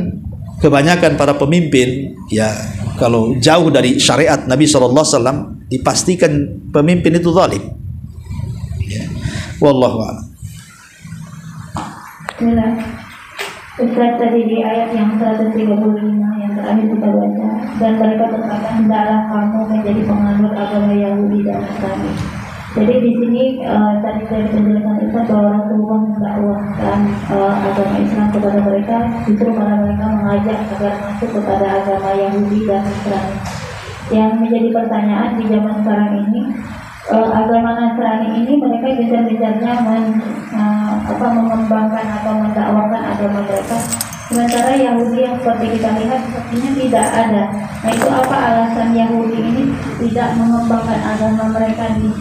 kebanyakan para pemimpin ya kalau jauh dari syariat Nabi SAW, dipastikan pemimpin itu zalim ya. Wallahu a'lam. Ustaz, tadi di ayat yang 135 yang terakhir kita baca, dan mereka berkata, hendaklah kamu menjadi penganut agama Yahudi dan Nasrani. Jadi di sini tadi dari penjelasan Ustaz bahwa Rasulullah mendakwahkan agama Islam kepada mereka, justru karena mereka mengajak agar masuk kepada agama Yahudi dan Nasrani. Yang menjadi pertanyaan di zaman sekarang ini, agama Nasrani ini mereka gencar-gencarnya mengembangkan atau mendakwakan agama mereka, sementara Yahudi yang seperti kita lihat sepertinya tidak ada. Nah, itu apa alasan Yahudi ini tidak mengembangkan agama mereka di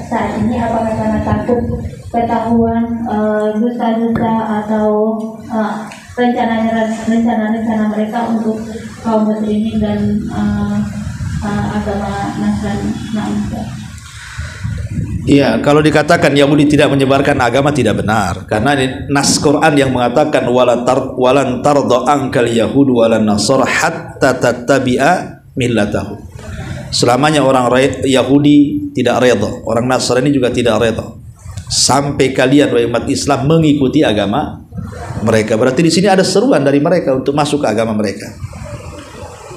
saat ini? Apakah karena takut ketahuan dosa-dosa atau rencana mereka untuk kaum muslimin dan agama Nasrani? Iya, kalau dikatakan Yahudi tidak menyebarkan agama tidak benar, karena nas Quran yang mengatakan walan tarda ankal yahud walan nasara hatta tattabi'a millatahu. Selamanya orang Yahudi tidak redha, orang Nasrani juga tidak redha, sampai kalian wahai umat Islam mengikuti agama mereka. Berarti di sini ada seruan dari mereka untuk masuk ke agama mereka,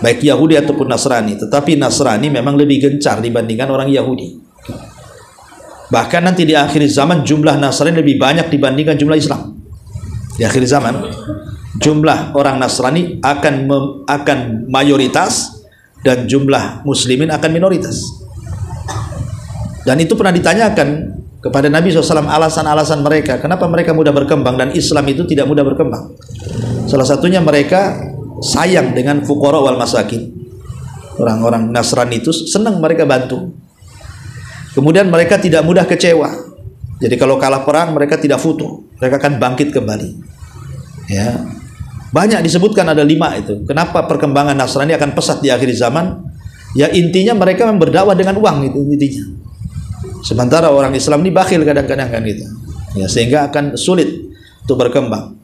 baik Yahudi ataupun Nasrani. Tetapi Nasrani memang lebih gencar dibandingkan orang Yahudi. Bahkan nanti di akhir zaman jumlah Nasrani lebih banyak dibandingkan jumlah Islam. Di akhir zaman jumlah orang Nasrani akan mayoritas dan jumlah Muslimin akan minoritas. Dan itu pernah ditanyakan kepada Nabi SAW alasan-alasan mereka, kenapa mereka mudah berkembang dan Islam itu tidak mudah berkembang. Salah satunya mereka sayang dengan fuqara wal masakin. Orang-orang Nasrani itu senang mereka bantu. Kemudian mereka tidak mudah kecewa. Jadi kalau kalah perang mereka tidak futur, mereka akan bangkit kembali. Ya, banyak disebutkan ada 5 itu. Kenapa perkembangan Nasrani akan pesat di akhir zaman? Ya intinya mereka berdakwah dengan uang, itu intinya. Sementara orang Islam ini bakhil kadang-kadang kan gitu. Ya, sehingga akan sulit untuk berkembang.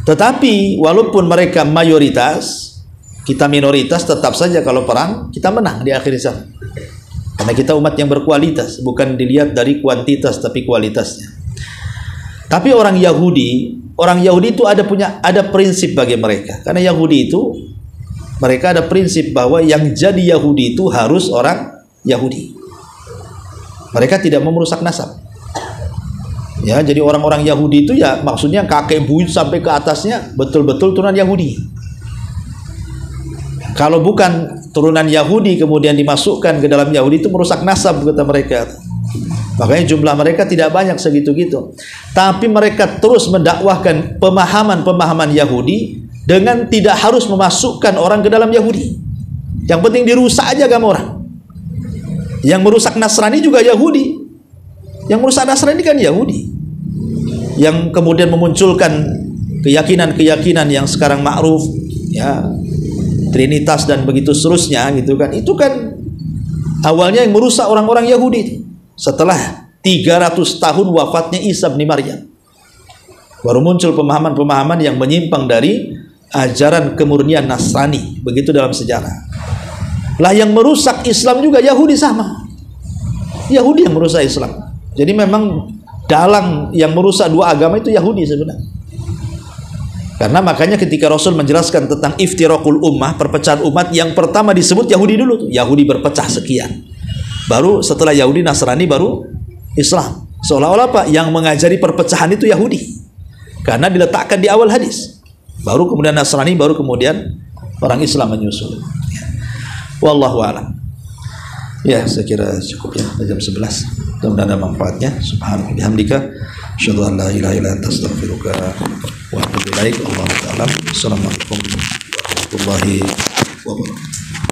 Tetapi walaupun mereka mayoritas, kita minoritas, tetap saja kalau perang kita menang di akhir zaman. Karena kita umat yang berkualitas, bukan dilihat dari kuantitas tapi kualitasnya. Tapi orang Yahudi itu ada prinsip bagi mereka. Karena Yahudi itu mereka ada prinsip bahwa yang jadi Yahudi itu harus orang Yahudi. Mereka tidak mau merusak nasab. Ya, jadi orang-orang Yahudi itu ya maksudnya kakek buyut sampai ke atasnya betul-betul turunan Yahudi. Kalau bukan turunan Yahudi kemudian dimasukkan ke dalam Yahudi itu merusak nasab kata mereka. Makanya jumlah mereka tidak banyak segitu-gitu. Tapi mereka terus mendakwahkan pemahaman-pemahaman Yahudi dengan tidak harus memasukkan orang ke dalam Yahudi. Yang penting dirusak aja agama orang. Yang merusak Nasrani juga Yahudi. Yang merusak Nasrani kan Yahudi. Yang kemudian memunculkan keyakinan-keyakinan yang sekarang ma'ruf, ya, Trinitas dan begitu seterusnya gitu kan. Itu kan awalnya yang merusak orang-orang Yahudi. Setelah 300 tahun wafatnya Isa bin Maryam, baru muncul pemahaman-pemahaman yang menyimpang dari ajaran kemurnian Nasrani. Begitu dalam sejarah. Lah yang merusak Islam juga Yahudi sama. Yahudi yang merusak Islam. Jadi memang dalang yang merusak dua agama itu Yahudi sebenarnya. Karena makanya ketika Rasul menjelaskan tentang iftirakul ummah, perpecahan umat, yang pertama disebut Yahudi dulu tuh. Yahudi berpecah sekian. Baru setelah Yahudi, Nasrani, baru Islam. Seolah-olah apa? Yang mengajari perpecahan itu Yahudi. Karena diletakkan di awal hadis. Baru kemudian Nasrani, baru kemudian orang Islam menyusul. Wallahu a'lam. Ya, saya kira cukup ya. Jam 11. Mudah-mudahan ada manfaatnya. Subhanallah bihamdika. Asyhadu an la ilaha illa anta astaghfiruka wa atubu ilaik. Allahu a'lam. Assalamualaikum warahmatullahi wabarakatuh.